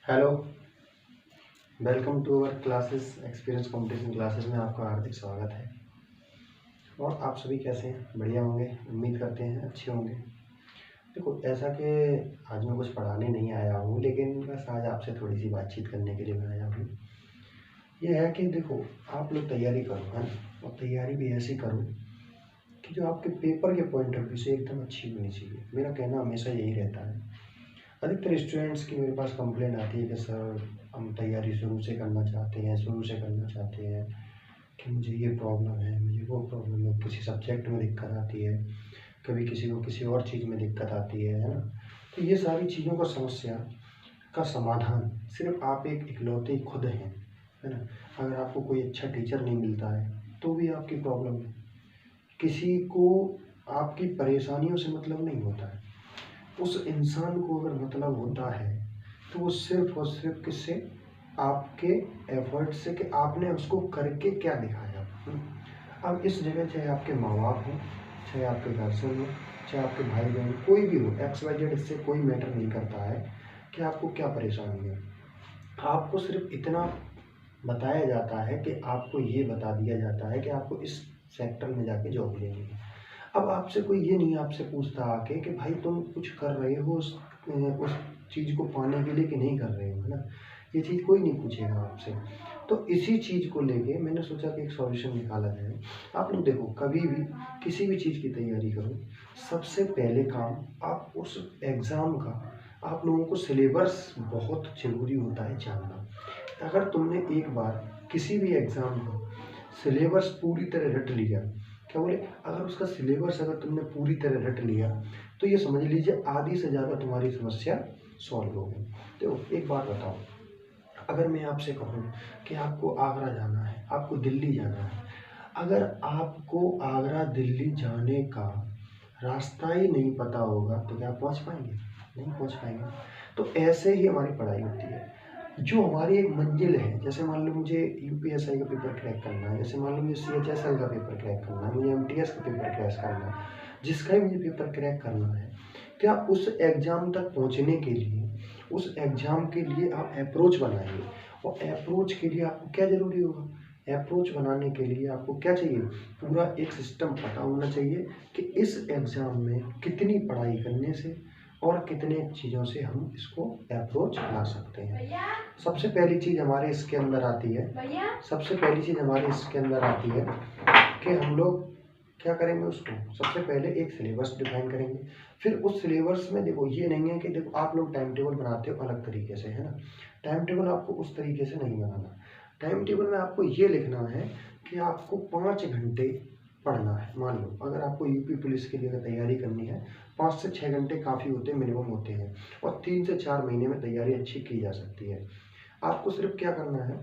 Hello, welcome to our classes experience competition classes में आपका हार्दिक स्वागत है। और आप सभी कैसे हैं? बढ़िया होंगे, उम्मीद करते हैं अच्छे होंगे। देखो, ऐसा कि आज मैं कुछ पढ़ाने नहीं आया हूँ, लेकिन बस आज आपसे थोड़ी सी बातचीत करने के लिए मैं आया हूँ। ये है कि देखो, आप लोग तैयारी करो, है ना, और तैयारी भी ऐसी करो कि जो आपके पेपर के पॉइंट ऑफ व्यू से एकदम अच्छी होनी चाहिए। मेरा कहना हमेशा यही रहता है। अधिकतर स्टूडेंट्स की मेरे पास कंप्लेंट आती है कि सर, हम तैयारी शुरू से करना चाहते हैं कि मुझे ये प्रॉब्लम है, मुझे वो प्रॉब्लम है, किसी सब्जेक्ट में दिक्कत आती है, कभी किसी को किसी और चीज़ में दिक्कत आती है ना। तो ये सारी चीज़ों का समस्या का समाधान सिर्फ आप एक इकलौते खुद हैं, है ना। अगर आपको कोई अच्छा टीचर नहीं मिलता है तो भी आपकी प्रॉब्लम है। किसी को आपकी परेशानियों से मतलब नहीं होता है। उस इंसान को अगर मतलब होता है तो वो सिर्फ और सिर्फ किससे, आपके एफर्ट से, कि आपने उसको करके क्या दिखाया। अब इस जगह चाहे आपके माँ बाप हों, चाहे आपके घरवाले हों, चाहे आपके भाई बहन, कोई भी हो, XYZ, इससे कोई मैटर नहीं करता है कि आपको क्या परेशानी है। आपको सिर्फ इतना बताया जाता है कि आपको ये बता दिया जाता है कि आपको इस सेक्टर में जाके जॉब लेनी है। अब आपसे कोई ये नहीं आपसे पूछता आके कि भाई तुम कुछ कर रहे हो उस चीज़ को पाने के लिए कि नहीं कर रहे हो, है ना। ये चीज़ कोई नहीं पूछेगा आपसे। तो इसी चीज़ को लेके मैंने सोचा कि एक सॉल्यूशन निकाला जाए। आप लोग देखो, कभी भी किसी भी चीज़ की तैयारी करो, सबसे पहले काम आप उस एग्ज़ाम का, आप लोगों को सिलेबस बहुत ज़रूरी होता है जानना। अगर तुमने एक बार किसी भी एग्ज़ाम का सिलेबस पूरी तरह रट लिया, क्या बोले, अगर उसका सिलेबस अगर तुमने पूरी तरह रट लिया तो ये समझ लीजिए आधी से ज़्यादा तुम्हारी समस्या सॉल्व हो गई। तो एक बात बताओ, अगर मैं आपसे कहूँ कि आपको आगरा जाना है, आपको दिल्ली जाना है, अगर आपको आगरा दिल्ली जाने का रास्ता ही नहीं पता होगा तो क्या आप पहुँच पाएंगे? नहीं पहुँच पाएंगे। तो ऐसे ही हमारी पढ़ाई होती है। जो हमारी एक मंजिल है, जैसे मान लो मुझे UPSI का पेपर क्रैक करना है, जैसे मान लो मुझे CHSL का पेपर क्रैक करना है, मुझे MTS का पेपर क्रैक करना है, जिसका ही मुझे पेपर क्रैक करना है, क्या उस एग्ज़ाम तक पहुंचने के लिए, उस एग्ज़ाम के लिए आप अप्रोच बनाइए। और अप्रोच के लिए आपको क्या ज़रूरी होगा? अप्रोच बनाने के लिए आपको क्या चाहिए? पूरा एक सिस्टम पता होना चाहिए कि इस एग्ज़ाम में कितनी पढ़ाई करने से और कितने चीज़ों से हम इसको अप्रोच ला सकते हैं। सबसे पहली चीज़ हमारे इसके अंदर आती है, कि हम लोग क्या करेंगे, उसको सबसे पहले एक सिलेबस डिफाइन करेंगे। फिर उस सिलेबस में देखो, ये नहीं है कि देखो आप लोग टाइम टेबल बनाते हो अलग तरीके से, है ना। टाइम टेबल आपको उस तरीके से नहीं बनाना। टाइम टेबल में आपको ये लिखना है कि आपको 5 घंटे पढ़ना है। मान लो अगर आपको UP पुलिस के लिए अगर तैयारी करनी है, 5 से 6 घंटे काफ़ी होते हैं, मिनिमम होते हैं, और 3 से 4 महीने में तैयारी अच्छी की जा सकती है। आपको सिर्फ क्या करना है,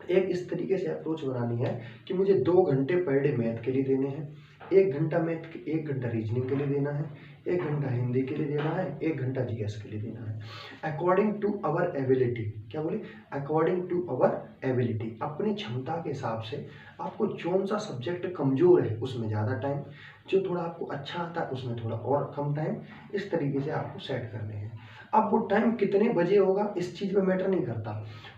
एक इस तरीके से अप्रोच बनानी है कि मुझे 2 घंटे पर डे मैथ के लिए देने हैं, 1 घंटा मैथ, 1 घंटा रीजनिंग के लिए देना है, 1 घंटा हिंदी के लिए देना है, 1 घंटा GS के लिए देना है। अकॉर्डिंग टू अवर एबिलिटी, क्या बोले, अकॉर्डिंग टू अवर एबिलिटी, अपनी क्षमता के हिसाब से आपको कौन सा सब्जेक्ट कमजोर है उसमें ज़्यादा टाइम, जो थोड़ा आपको अच्छा आता है उसमें थोड़ा और कम टाइम, इस तरीके से आपको सेट करने हैं। अब वो टाइम कितने बजे होगा इस चीज़ पे मैटर नहीं करता,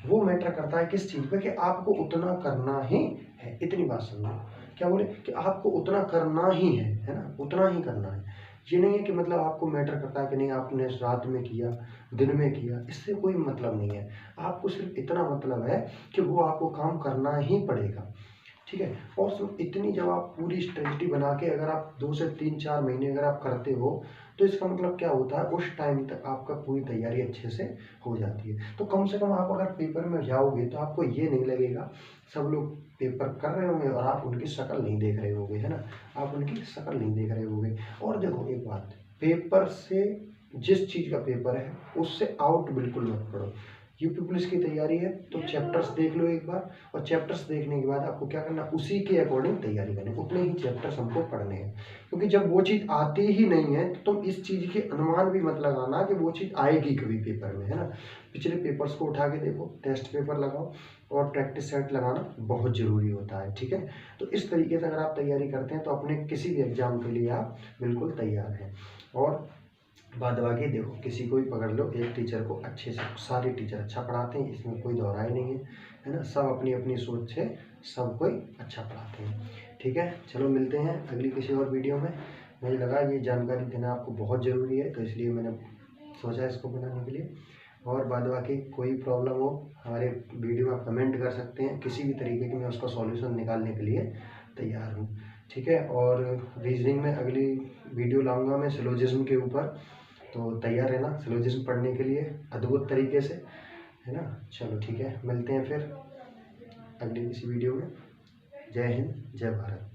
वो मैटर करता है किस चीज़ पे, कि आपको उतना करना ही है। इतनी बात समझो, क्या बोले, कि आपको उतना करना ही है ना, उतना ही करना है। ये नहीं है कि मतलब आपको मैटर करता है कि नहीं आपने रात में किया, दिन में किया, इससे कोई मतलब नहीं है। आपको सिर्फ इतना मतलब है कि वो आपको काम करना ही पड़ेगा, ठीक है। और सिर्फ इतनी, जब आप पूरी स्ट्रेटजी बना के अगर आप 2 से 3-4 महीने अगर आप करते हो तो इसका मतलब क्या होता है, उस टाइम तक आपका पूरी तैयारी अच्छे से हो जाती है। तो कम से कम आप अगर पेपर में जाओगे तो आपको ये नहीं लगेगा सब लोग पेपर कर रहे होंगे और आप उनकी शक्ल नहीं देख रहे होगे, है ना, आप उनकी शक्ल नहीं देख रहे होगे। और देखो एक बात, पेपर से, जिस चीज़ का पेपर है उससे आउट बिल्कुल मत पढ़ो। UP पुलिस की तैयारी है तो चैप्टर्स देख लो एक बार, और चैप्टर्स देखने के बाद आपको क्या करना, उसी के अकॉर्डिंग तैयारी करनी, उतने ही चैप्टर्स हमको पढ़ने हैं। क्योंकि जब वो चीज़ आती ही नहीं है तो तुम इस चीज़ के अनुमान भी मत लगाना कि वो चीज़ आएगी कभी पेपर में, है ना। पिछले पेपर्स को उठा के देखो, टेस्ट पेपर लगाओ, और प्रैक्टिस सेट लगाना बहुत ज़रूरी होता है, ठीक है। तो इस तरीके से अगर आप तैयारी करते हैं तो अपने किसी भी एग्जाम के लिए आप बिल्कुल तैयार हैं। और बाद बाकी देखो किसी को भी पकड़ लो, एक टीचर को अच्छे से, सारे टीचर अच्छा पढ़ाते हैं, इसमें कोई दोहराई नहीं है ना। सब अपनी अपनी सोच से सब कोई अच्छा पढ़ाते हैं। ठीक है, चलो मिलते हैं अगली किसी और वीडियो में। मुझे लगा ये जानकारी देना आपको बहुत ज़रूरी है, तो इसलिए मैंने सोचा इसको बनाने के लिए। और बाद बाकी कोई प्रॉब्लम हो हमारे वीडियो में आप कमेंट कर सकते हैं, किसी भी तरीके की मैं उसका सॉल्यूशन निकालने के लिए तैयार हूँ। ठीक है, और रीजनिंग में अगली वीडियो लाऊंगा मैं सिलोजिज्म के ऊपर, तो तैयार रहना सिलोजिज्म पढ़ने के लिए अद्भुत तरीके से, है ना। चलो ठीक है, मिलते हैं फिर अगली किसी वीडियो में। जय हिंद, जय भारत।